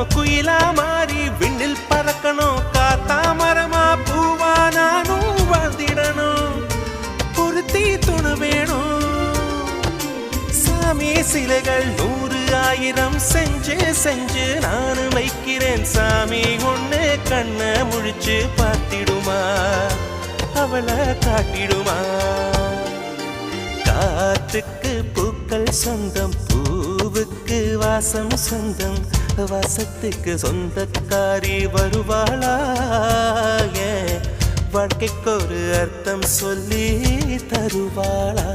பறக்கணும் குயிலா மாறி விண்ணில் பறக்கணும் காத்தா மரமா பூவா நானும் வாழ்ந்திடணும் பொருத்தி துணு வேணும் சாமி சிலைகள் 100,000 செஞ்சு செஞ்சு நானும் வைக்கிறேன் சாமி ஒண்ணு கண்ண முழிச்சு பார்த்திடுமா அவளை காட்டிடுமா காத்துக்கு பூக்கள் சொந்தம் பூவுக்கு வாசம் சொந்தம் வாசத்துக்கு சொந்தக்காரி வருவாளா வாழ்க்கைக்கு ஒரு அர்த்தம் சொல்லி தருவாளா